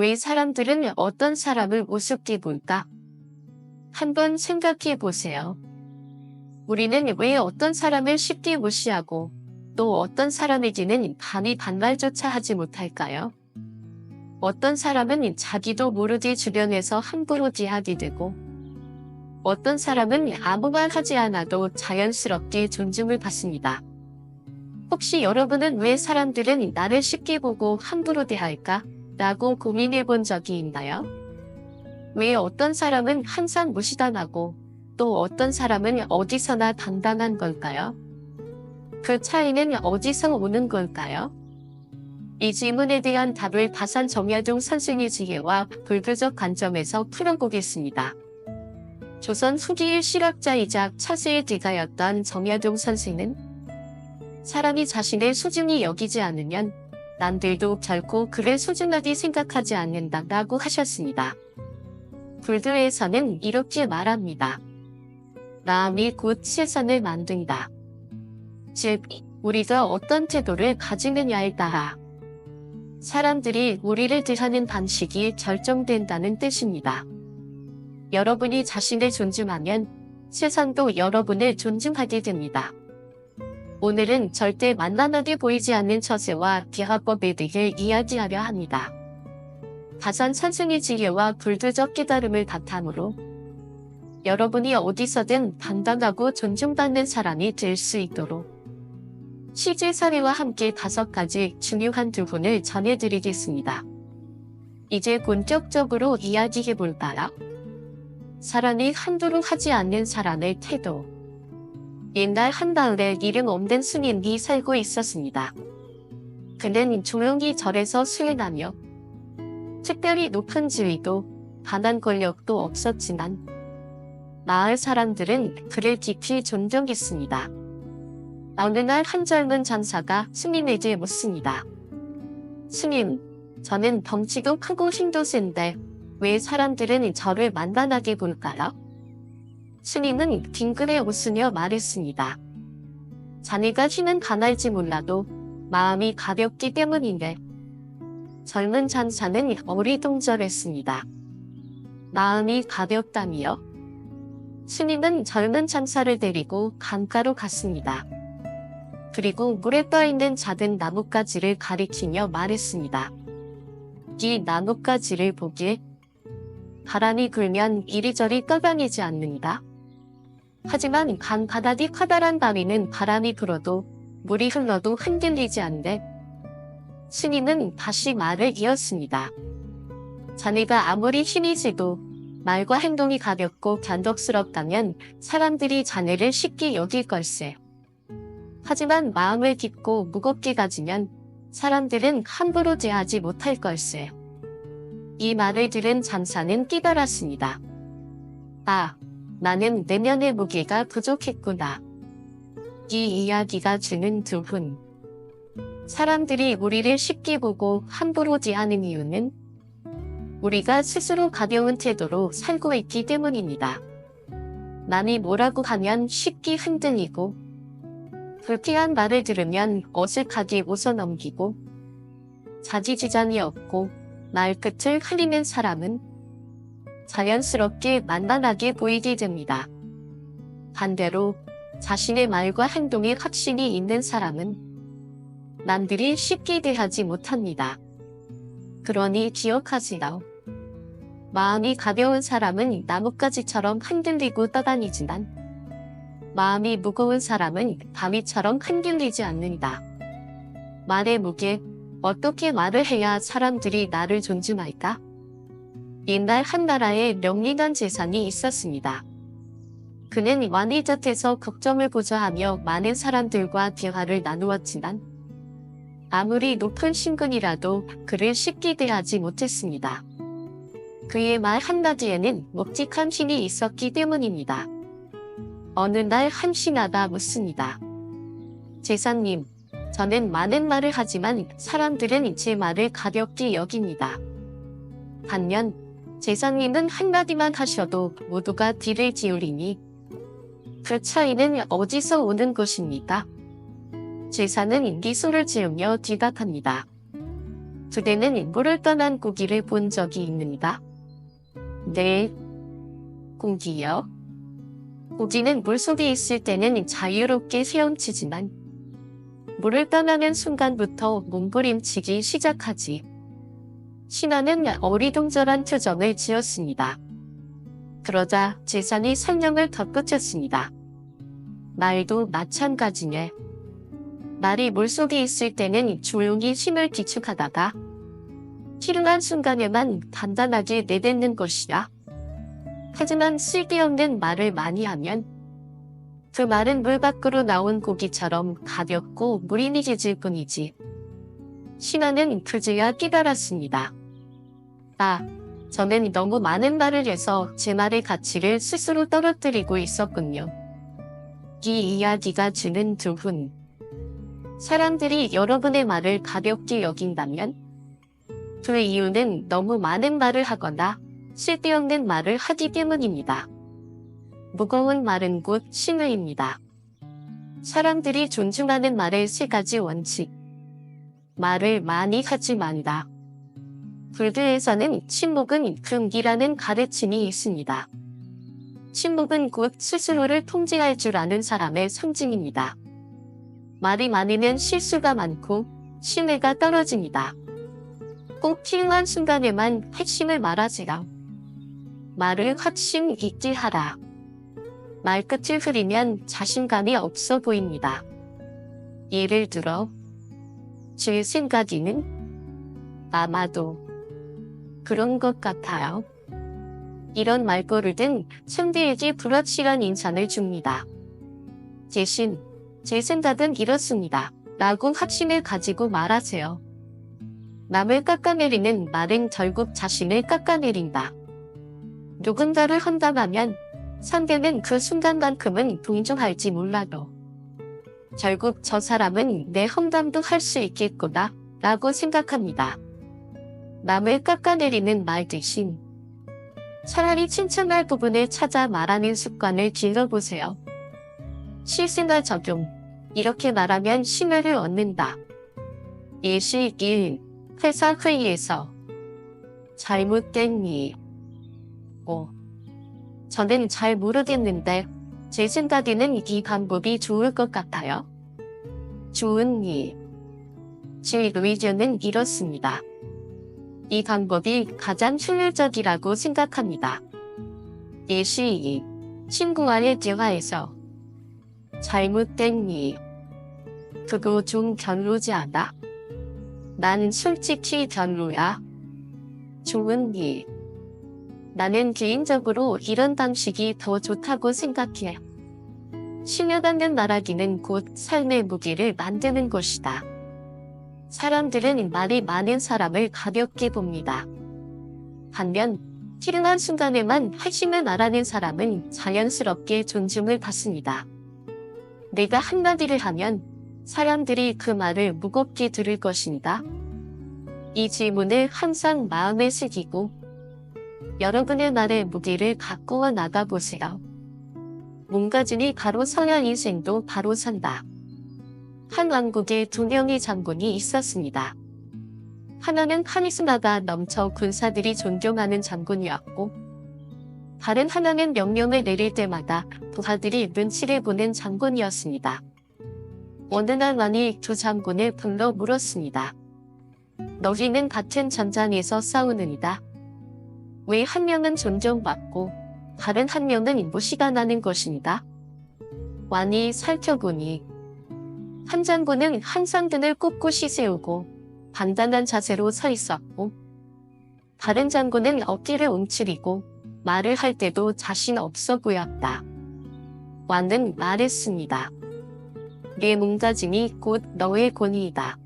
왜 사람들은 어떤 사람을 우습게 볼까? 한번 생각해 보세요. 우리는 왜 어떤 사람을 쉽게 무시하고 또 어떤 사람에게는 감히 반말조차 하지 못할까요? 어떤 사람은 자기도 모르게 주변에서 함부로 대하게 되고 어떤 사람은 아무 말 하지 않아도 자연스럽게 존중을 받습니다. 혹시 여러분은 왜 사람들은 나를 쉽게 보고 함부로 대할까? 라고 고민해 본 적이 있나요? 왜 어떤 사람은 항상 무시당하고 또 어떤 사람은 어디서나 당당한 걸까요? 그 차이는 어디서 오는 걸까요? 이 질문에 대한 답을 다산 정약용 선생의 지혜와 불교적 관점에서 풀어보겠습니다. 조선 후기의 실학자이자 차세의 대가였던 정약용 선생은 사람이 자신을 소중히 여기지 않으면 남들도 결코 그를 소중하게 생각하지 않는다라고 하셨습니다. 불교에서는 이렇게 말합니다. 마음이 곧 세상을 만든다. 즉, 우리가 어떤 태도를 가지느냐에 따라 사람들이 우리를 대하는 방식이 결정된다는 뜻입니다. 여러분이 자신을 존중하면 세상도 여러분을 존중하게 됩니다. 오늘은 절대 만만하게 보이지 않는 처세와 대화법에 대해 이야기하려 합니다. 다산 선생의 지혜와 불교적 깨달음을 바탕으로 여러분이 어디서든 당당하고 존중받는 사람이 될 수 있도록 실제 사례와 함께 5가지 중요한 부분을 전해드리겠습니다. 이제 본격적으로 이야기해볼까요? 사람이 함부로 하지 않는 사람의 태도. 옛날 한마을에 이름 없는 스님이 살고 있었습니다. 그는 조용히 절에서 수행하며 특별히 높은 지위도 반한 권력도 없었지만 마을 사람들은 그를 깊이 존경했습니다. 어느 날 한 젊은 장사가 스님에게 묻습니다. 스님, 저는 덩치도 크고 힘도 센데 왜 사람들은 저를 만만하게 볼까요? 스님은 빙그레 웃으며 말했습니다. 자네가 힘은 가날지 몰라도 마음이 가볍기 때문인데. 젊은 장사는 어리둥절했습니다. 마음이 가볍다니요? 스님은 젊은 장사를 데리고 강가로 갔습니다. 그리고 물에 떠있는 작은 나뭇가지를 가리키며 말했습니다. 이 나뭇가지를 보게. 바람이 불면 이리저리 떠다니지 않는다. 하지만 강 바닥이 커다란 바위는 바람이 불어도 물이 흘러도 흔들리지 않네. 스님은 다시 말을 이었습니다. 자네가 아무리 힘이 세도 말과 행동이 가볍고 변덕스럽다면 사람들이 자네를 쉽게 여길 걸세. 하지만 마음을 깊고 무겁게 가지면 사람들은 함부로 대하지 못할 걸세. 이 말을 들은 장사는 깨달았습니다. 아, 나는 내면의 무게가 부족했구나. 이 이야기가 주는 교훈. 사람들이 우리를 쉽게 보고 함부로 대하는 이유는 우리가 스스로 가벼운 태도로 살고 있기 때문입니다. 남이 뭐라고 하면 쉽게 흔들리고 불쾌한 말을 들으면 어색하게 웃어넘기고 자지지장이 없고 말끝을 흘리는 사람은 자연스럽게 만만하게 보이게 됩니다. 반대로 자신의 말과 행동에 확신이 있는 사람은 남들이 쉽게 대하지 못합니다. 그러니 기억하세요. 마음이 가벼운 사람은 나뭇가지처럼 흔들리고 떠다니지만 마음이 무거운 사람은 바위처럼 흔들리지 않는다. 말의 무게, 어떻게 말을 해야 사람들이 나를 존중할까? 옛날 한 나라에 명리관 재산이 있었습니다. 그는 왕의 곁에서 걱정을 보좌하며 많은 사람들과 대화를 나누었지만 아무리 높은 신분이라도 그를 쉽게 대하지 못했습니다. 그의 말 한마디에는 묵직한 힘이 있었기 때문입니다. 어느 날 한 신하가 묻습니다. 제사님, 저는 많은 말을 하지만 사람들은 제 말을 가볍게 여깁니다. 반면 제사님은 한마디만 하셔도 모두가 귀를 기울이니 그 차이는 어디서 오는 것입니까? 제사는 미소를 지으며 대답합니다. 그대는 물을 떠난 고기를 본 적이 있는가? 네. 고기요? 고기는 물속에 있을 때는 자유롭게 헤엄치지만 물을 떠나는 순간부터 몸부림치기 시작하지. 신하는 어리둥절한 표정을 지었습니다. 그러자 재산이 설명을 덧붙였습니다. 말도 마찬가지네. 말이 물속에 있을 때는 조용히 힘을 기축하다가 필요한 순간에만 단단하게 내뱉는 것이야. 하지만 쓸데없는 말을 많이 하면 그 말은 물 밖으로 나온 고기처럼 가볍고 무의미해질 뿐이지. 신하는 그제야 깨달았습니다. 저는 너무 많은 말을 해서 제 말의 가치를 스스로 떨어뜨리고 있었군요. 이 이야기가 주는 교훈. 사람들이 여러분의 말을 가볍게 여긴다면 그 이유는 너무 많은 말을 하거나 쓸데없는 말을 하기 때문입니다. 무거운 말은 곧 신뢰입니다. 사람들이 존중하는 말의 3가지 원칙. 말을 많이 하지 말라. 불교에서는 침묵은 금기라는 가르침이 있습니다. 침묵은 곧 스스로를 통제할 줄 아는 사람의 상징입니다. 말이 많으면 실수가 많고 신뢰가 떨어집니다. 꼭 필요한 순간에만 핵심을 말하지라. 말을核심 있게 하라. 말끝을 흐리면 자신감이 없어 보입니다. 예를 들어 제 생각에는 아마도 그런 것 같아요. 이런 말버릇은 상대에게 불확실한 인상을 줍니다. 대신 제 생각은 이렇습니다. 라고 확신을 가지고 말하세요. 남을 깎아내리는 말은 결국 자신을 깎아내린다. 누군가를 험담하면 상대는 그 순간만큼은 동정할지 몰라도 결국 저 사람은 내 험담도 할 수 있겠구나 라고 생각합니다. 남을 깎아내리는 말 대신 차라리 칭찬할 부분을 찾아 말하는 습관을 길러보세요. 실생활 적용. 이렇게 말하면 신뢰를 얻는다. 예시 1. 회사 회의에서 잘못된 일. 5. 저는 잘 모르겠는데 제 생각에는 이 방법이 좋을 것 같아요. 좋은 일. 제 의견은 이렇습니다. 이 방법이 가장 효율적이라고 생각합니다. 예시 2. 친구와의 대화에서 잘못된 일. 그거 좀 별로지 않아? 나는 솔직히 별로야. 좋은 일. 나는 개인적으로 이런 방식이 더 좋다고 생각해. 신뢰받는 말하기는 곧 삶의 무게를 만드는 것이다. 사람들은 말이 많은 사람을 가볍게 봅니다. 반면 필요한 순간에만 핵심을 말하는 사람은 자연스럽게 존중을 받습니다. 내가 한마디를 하면 사람들이 그 말을 무겁게 들을 것인가? 이 질문을 항상 마음에 새기고 여러분의 말의 무게를 가꾸어 나가보세요. 몸가짐이 바로 서야 인생도 바로 산다. 한 왕국에 2명의 장군이 있었습니다. 하나는 카리스마가 넘쳐 군사들이 존경하는 장군이었고 다른 하나는 명령을 내릴 때마다 부하들이 눈치를 보는 장군이었습니다. 어느 날 왕이 두 장군을 불러 물었습니다. 너희는 같은 전장에서 싸우느니라. 왜 한 명은 존경받고 다른 한 명은 무시가 나는 것인가? 왕이 살펴보니 한 장군은 항상 등을 꼿꼿이 세우고 단단한 자세로 서 있었고 다른 장군은 어깨를 움츠리고 말을 할 때도 자신 없어 보였다. 왕은 말했습니다. 내 몸가짐이 곧 너의 권위이다.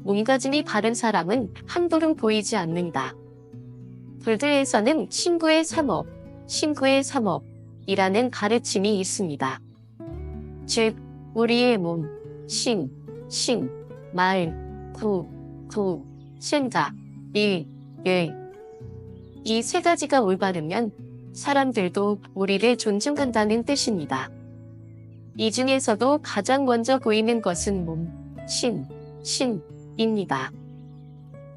몸가짐이 바른 사람은 함부로 보이지 않는다. 불교에서는 신구의 3업, 신구의 3업이라는 가르침이 있습니다. 즉, 우리의 몸, 신, 말, 구, 생각, 일. 이 3가지가 올바르면 사람들도 우리를 존중한다는 뜻입니다. 이 중에서도 가장 먼저 보이는 것은 몸, 신입니다.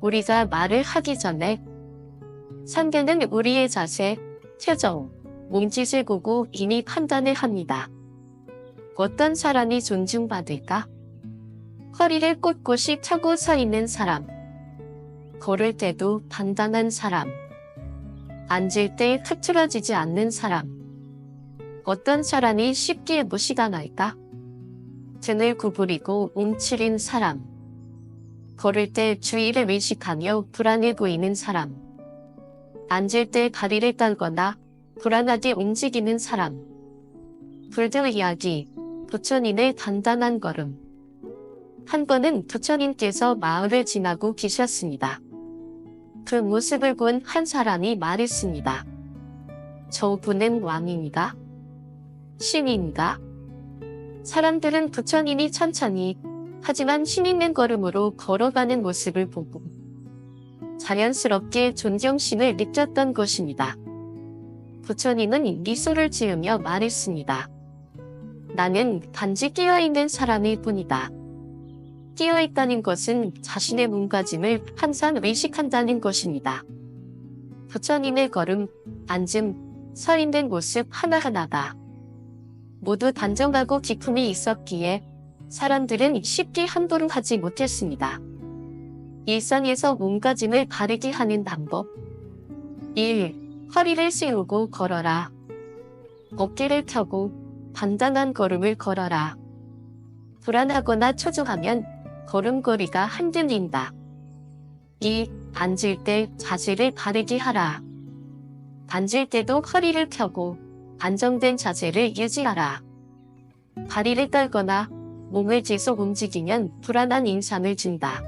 우리가 말을 하기 전에 상대는 우리의 자세, 표정, 몸짓을 보고 이미 판단을 합니다. 어떤 사람이 존중받을까? 허리를 꼿꼿이 펴고 서 있는 사람. 걸을 때도 단단한 사람. 앉을 때 흐트러지지 않는 사람. 어떤 사람이 쉽게 무시가 날까? 등을 구부리고 움츠린 사람. 걸을 때 주의를 의식하며 불안해 보이는 사람. 앉을 때 다리를 떨거나 불안하게 움직이는 사람. 불교 이야기, 부처님의 단단한 걸음. 한 번은 부처님께서 마을을 지나고 계셨습니다. 그 모습을 본 한 사람이 말했습니다. 저분은 왕인가? 신인가? 사람들은 부처님이 천천히 하지만 힘있는 걸음으로 걸어가는 모습을 보고 자연스럽게 존경심을 느꼈던 것입니다. 부처님은 미소를 지으며 말했습니다. 나는 단지 끼어있는 사람일 뿐이다. 끼어있다는 것은 자신의 몸가짐을 항상 의식한다는 것입니다. 부처님의 걸음, 앉음, 서 있는 모습 하나하나가 모두 단정하고 기품이 있었기에 사람들은 쉽게 함부로 하지 못했습니다. 일상에서 몸가짐을 바르게 하는 방법. 1. 허리를 세우고 걸어라. 어깨를 펴고 단단한 걸음을 걸어라. 불안하거나 초조하면 걸음걸이가 흔들린다. 2. 앉을 때 자세를 바르게 하라. 앉을 때도 허리를 펴고 안정된 자세를 유지하라. 다리를 떨거나 몸을 계속 움직이면 불안한 인상을 준다.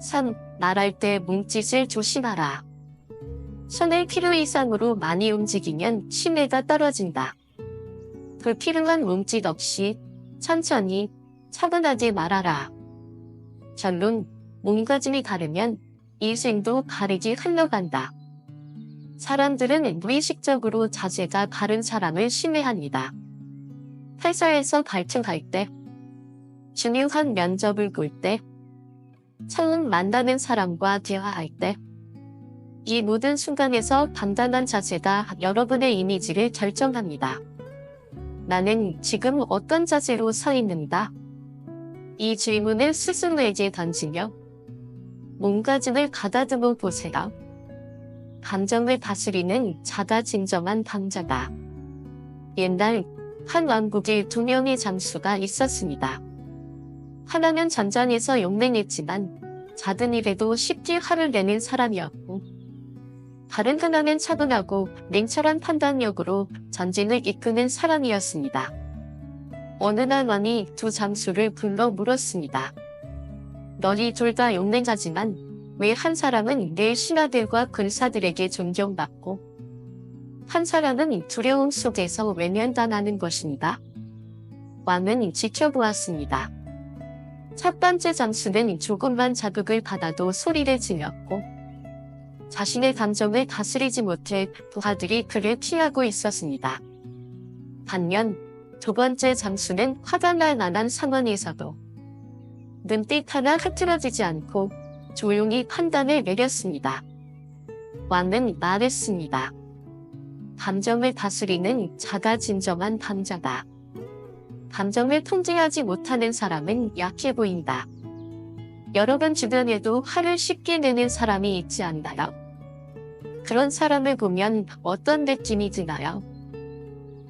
3. 말할 때 몸짓을 조심하라. 손을 필요 이상으로 많이 움직이면 신뢰가 떨어진다. 불필요한 몸짓 없이 천천히 차분하게 말하라. 결론, 몸가짐이 다르면 인생도 다르게 흘러간다. 사람들은 무의식적으로 자세가 바른 사람을 신뢰합니다. 회사에서 발표할 때, 중요한 면접을 볼 때, 처음 만나는 사람과 대화할 때, 이 모든 순간에서 단단한 자세가 여러분의 이미지를 결정합니다. 나는 지금 어떤 자세로 서 있는가? 이 질문을 스스로에게 던지며 몸가짐을 가다듬어 보세요. 감정을 다스리는 자가 진정한 방자다. 옛날 한 왕국에 2명의 장수가 있었습니다. 하나는 전장에서 용맹했지만 작은 일에도 쉽게 화를 내는 사람이었고, 다른 하나는 차분하고 냉철한 판단력으로 전쟁을 이끄는 사람이었습니다. 어느 날 왕이 두 장수를 불러 물었습니다. 너희 둘 다 용맹하지만 왜 한 사람은 내 신하들과 군사들에게 존경받고 한 사람은 두려움 속에서 외면당하는 것인가? 왕은 지켜보았습니다. 첫 번째 장수는 조금만 자극을 받아도 소리를 지녔고 자신의 감정을 다스리지 못해 부하들이 그를 피하고 있었습니다. 반면 두 번째 장수는 화가 날 만한 상황에서도 눈빛 하나 흐트러지지 않고 조용히 판단을 내렸습니다. 왕은 말했습니다. 감정을 다스리는 자가 진정한 방자다. 감정을 통제하지 못하는 사람은 약해 보인다. 여러분 주변에도 화를 쉽게 내는 사람이 있지 않나요? 그런 사람을 보면 어떤 느낌이 드나요?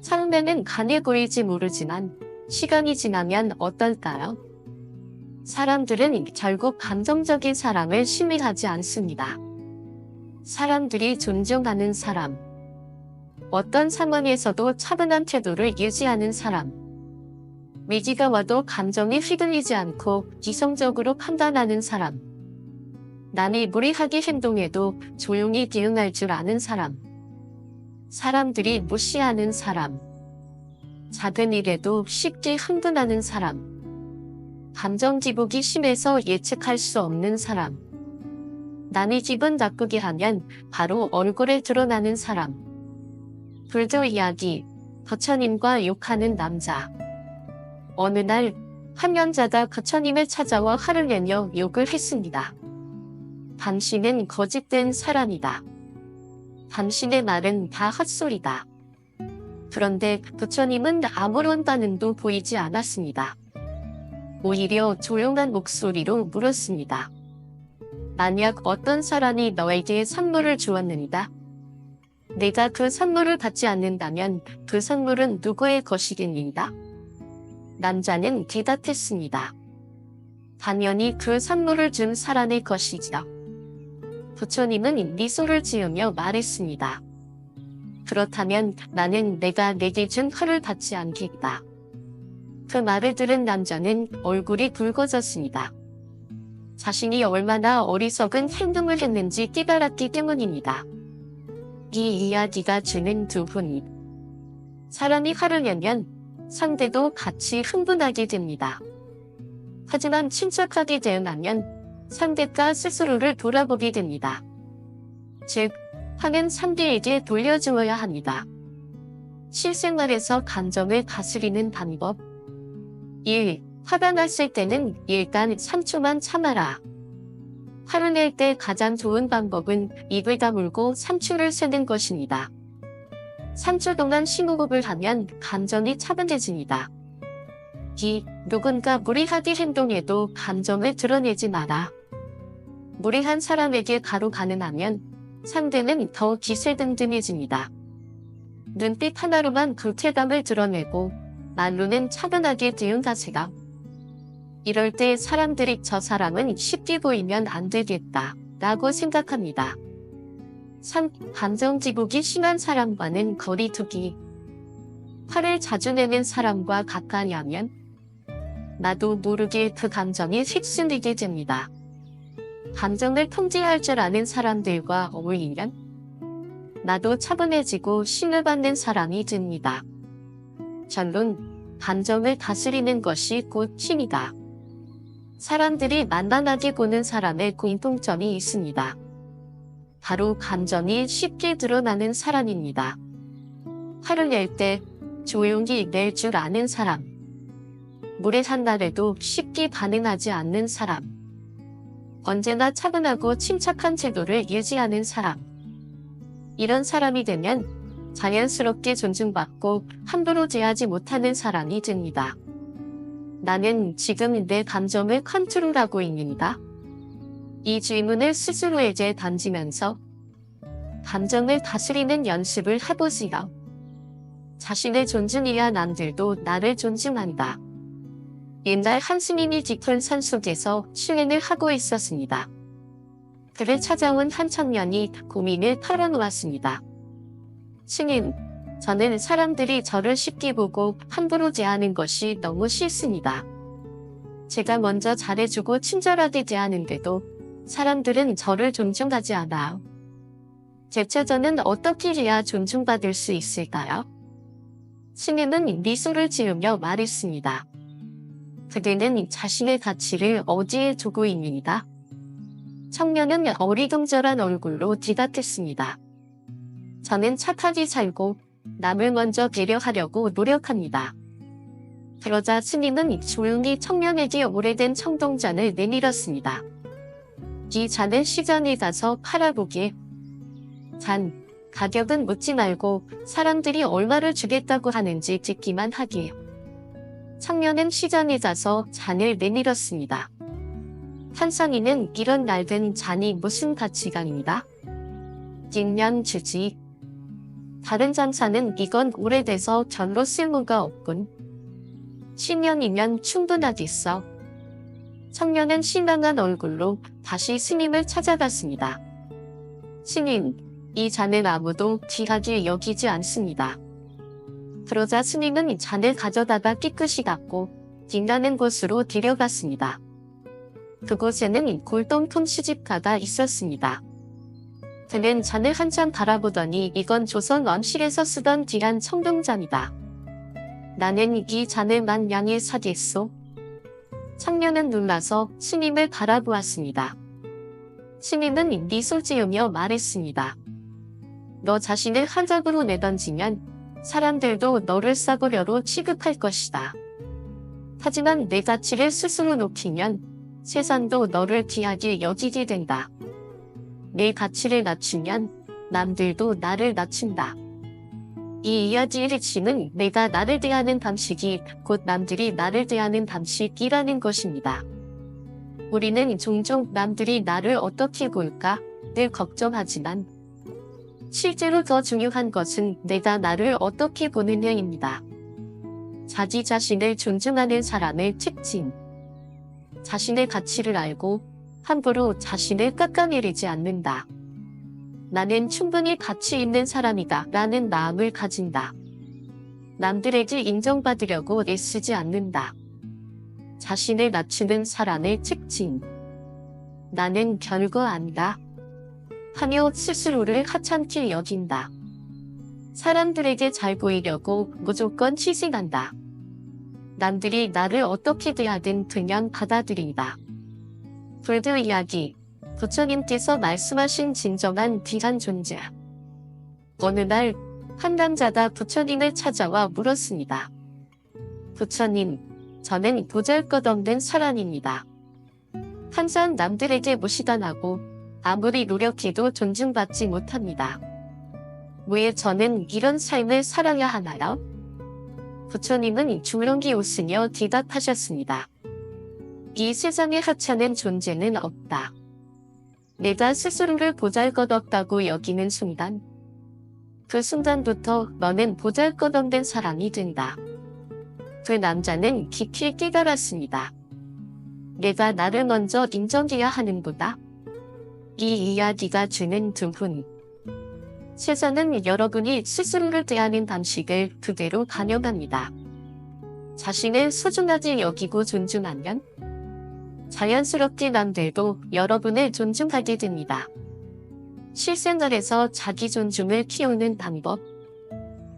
처음에는 강해 보일지 모르지만 시간이 지나면 어떨까요? 사람들은 결국 감정적인 사람을 신뢰하지 않습니다. 사람들이 존중하는 사람, 어떤 상황에서도 차분한 태도를 유지하는 사람, 위기가 와도 감정이 휘둘리지 않고 이성적으로 판단하는 사람, 남이 무리하게 행동해도 조용히 대응할 줄 아는 사람, 사람들이 무시하는 사람, 작은 일에도 쉽게 흥분하는 사람, 감정 기복이 심해서 예측할 수 없는 사람, 남이 기분 나쁘게 하면 바로 얼굴에 드러나는 사람. 불교 이야기, 부처님과 욕하는 남자. 어느 날 한 남자가 부처님을 찾아와 화를 내며 욕을 했습니다. 당신은 거짓된 사람이다. 당신의 말은 다 헛소리다. 그런데 부처님은 아무런 반응도 보이지 않았습니다. 오히려 조용한 목소리로 물었습니다. 만약 어떤 사람이 너에게 선물을 주었는다. 내가 그 선물을 받지 않는다면 그 선물은 누구의 것이겠는가? 남자는 대답했습니다. 당연히 그 선물을 준 사람의 것이죠. 부처님은 미소를 지으며 말했습니다. 그렇다면 나는 내가 내게 준 허를 받지 않겠다. 그 말을 들은 남자는 얼굴이 붉어졌습니다. 자신이 얼마나 어리석은 행동을 했는지 깨달았기 때문입니다. 이 이야기가 주는 두 분이 사람이 화를 내면 상대도 같이 흥분하게 됩니다. 하지만 침착하게 대응하면 상대가 스스로를 돌아보게 됩니다. 즉, 화는 상대에게 돌려주어야 합니다. 실생활에서 감정을 다스리는 방법 1. 화가 났을 때는 일단 3초만 참아라. 화를 낼 때 가장 좋은 방법은 입을 다물고 3초를 세는 것입니다. 3초 동안 심호흡을 하면 감정이 차분해집니다. 2. 누군가 무리하게 행동해도 감정을 드러내지 마라. 무례한 사람에게 바로 반응하면 상대는 더 기세등등해집니다. 눈빛 하나로만 불쾌감을 드러내고 말로는 차분하게 대응하세요. 이럴 때 사람들이 저 사람은 쉽게 보이면 안 되겠다 라고 생각합니다. 3. 감정 지복이 심한 사람과는 거리 두기. 화를 자주 내는 사람과 가까이 하면 나도 모르게 그 감정이 휩쓸리게 됩니다. 감정을 통제할 줄 아는 사람들과 어울리면 나도 차분해지고 신뢰받는 사람이 됩니다. 결론, 감정을 다스리는 것이 곧 힘이다. 사람들이 만만하게 보는 사람의 공통점이 있습니다. 바로 감정이 쉽게 드러나는 사람입니다. 화를 낼 때 조용히 낼 줄 아는 사람, 무례한 날에도 쉽게 반응하지 않는 사람, 언제나 차분하고 침착한 태도를 유지하는 사람. 이런 사람이 되면 자연스럽게 존중받고 함부로 대하지 못하는 사람이 됩니다. 나는 지금 내 감정을 컨트롤하고 있는가? 이 질문을 스스로에게 던지면서 감정을 다스리는 연습을 해보시오. 자신을 존중해야 남들도 나를 존중한다. 옛날 한 스님이 깊은 산속에서 수행을 하고 있었습니다. 그를 찾아온 한 청년이 고민을 털어놓았습니다. 스님, 저는 사람들이 저를 쉽게 보고 함부로 대하는 것이 너무 싫습니다. 제가 먼저 잘해주고 친절하게 대하는데도 사람들은 저를 존중하지 않아요. 대체 저는 어떻게 해야 존중받을 수 있을까요? 스님은 미소를 지으며 말했습니다. 그대는 자신의 가치를 어디에 두고 있는가? 청년은 어리둥절한 얼굴로 대답했습니다. 저는 착하게 살고 남을 먼저 배려하려고 노력합니다. 그러자 스님은 조용히 청년에게 오래된 청동잔을 내밀었습니다. 이 잔을 시장에 가서 팔아보게. 잔, 가격은 묻지 말고 사람들이 얼마를 주겠다고 하는지 듣기만 하게. 청년은 시장에 가서 잔을 내밀었습니다. 한상인은 이런 낡은 잔이 무슨 가치가 있다? 뒷면 주지. 다른 장사는 이건 오래돼서 별로 쓸모가 없군. 10년이면 충분하겠어. 청년은 실망한 얼굴로 다시 스님을 찾아갔습니다. 스님, 이 잔을 아무도 귀하게 여기지 않습니다. 그러자 스님은 잔을 가져다가 깨끗이 닦고 뒷나는 곳으로 데려갔습니다. 그곳에는 골동품 시집가가 있었습니다. 그는 잔을 한참 바라보더니 이건 조선 왕실에서 쓰던 귀한 청동잔이다. 나는 이 잔을 만냥에 사겠소. 청년은 놀라서 스님을 바라보았습니다. 스님은 미소 지으며 말했습니다. 너 자신을 한적으로 내던지면 사람들도 너를 싸구려로 취급할 것이다. 하지만 내 가치를 스스로 높이면 세상도 너를 귀하게 여기게 된다. 내 가치를 낮추면 남들도 나를 낮춘다. 이 이야기의 핵심은 내가 나를 대하는 방식이 곧 남들이 나를 대하는 방식이라는 것입니다. 우리는 종종 남들이 나를 어떻게 볼까 늘 걱정하지만 실제로 더 중요한 것은 내가 나를 어떻게 보느냐입니다. 자기 자신을 존중하는 사람의 특징. 자신의 가치를 알고 함부로 자신을 깎아내리지 않는다. 나는 충분히 가치 있는 사람이다 라는 마음을 가진다. 남들에게 인정받으려고 애쓰지 않는다. 자신을 낮추는 사람의 특징. 나는 별거 안다 하며 스스로를 하찮게 여긴다. 사람들에게 잘 보이려고 무조건 희생한다. 남들이 나를 어떻게 대하든 그냥 받아들인다. 불교 이야기. 부처님께서 말씀하신 진정한 귀한 존재. 어느 날 한 남자가 부처님을 찾아와 물었습니다. 부처님, 저는 보잘것없는 사람입니다. 항상 남들에게 무시당하고 아무리 노력해도 존중받지 못합니다. 왜 저는 이런 삶을 살아야 하나요? 부처님은 줄넘기 웃으며 대답하셨습니다. 이 세상에 하찮은 존재는 없다. 내가 스스로를 보잘것없다고 여기는 순간, 그 순간부터 너는 보잘것없는 사람이 된다. 그 남자는 깊이 깨달았습니다. 내가 나를 먼저 인정해야 하는구나. 이 이야기가 주는 교훈. 세상은 여러분이 스스로를 대하는 방식을 그대로 반영합니다. 자신을 소중하게 여기고 존중하면 자연스럽게 남들도 여러분을 존중하게 됩니다. 실생활에서 자기 존중을 키우는 방법.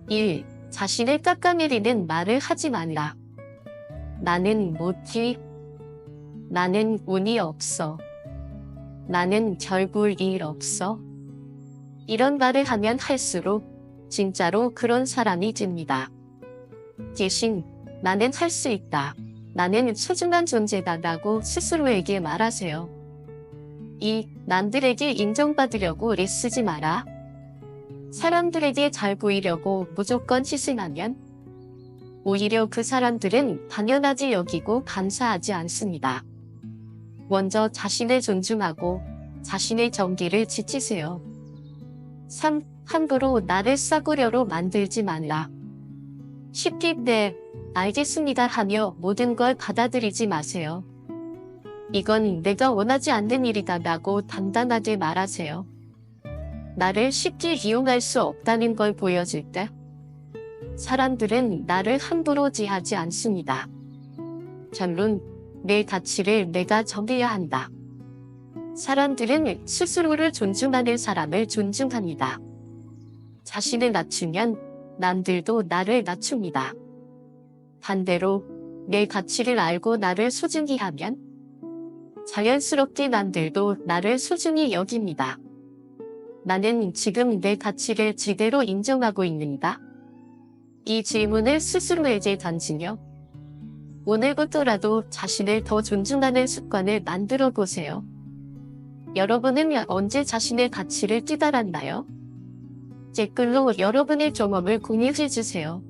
1. 자신을 깎아내리는 말을 하지 말라. 나는 못해. 나는 운이 없어. 나는 별 볼 일 없어. 이런 말을 하면 할수록 진짜로 그런 사람이 됩니다. 대신 나는 할 수 있다. 나는 소중한 존재다라고 스스로에게 말하세요. 2. 남들에게 인정받으려고 애쓰지 마라. 사람들에게 잘 보이려고 무조건 희생하면 오히려 그 사람들은 당연하게 여기고 감사하지 않습니다. 먼저 자신을 존중하고 자신의 정기를 지키세요. 3. 함부로 나를 싸구려로 만들지 말라. 쉽게 네, 알겠습니다 하며 모든 걸 받아들이지 마세요. 이건 내가 원하지 않는 일이다 라고 단단하게 말하세요. 나를 쉽게 이용할 수 없다는 걸 보여줄 때 사람들은 나를 함부로 대하지 않습니다. 결론, 내 가치를 내가 정해야 한다. 사람들은 스스로를 존중하는 사람을 존중합니다. 자신을 낮추면 남들도 나를 낮춥니다. 반대로 내 가치를 알고 나를 소중히 하면 자연스럽게 남들도 나를 소중히 여깁니다. 나는 지금 내 가치를 제대로 인정하고 있는가? 이 질문을 스스로에게 던지며 오늘부터라도 자신을 더 존중하는 습관을 만들어 보세요. 여러분은 언제 자신의 가치를 깨달았나요? 댓글로 여러분의 경험을 공유해 주세요.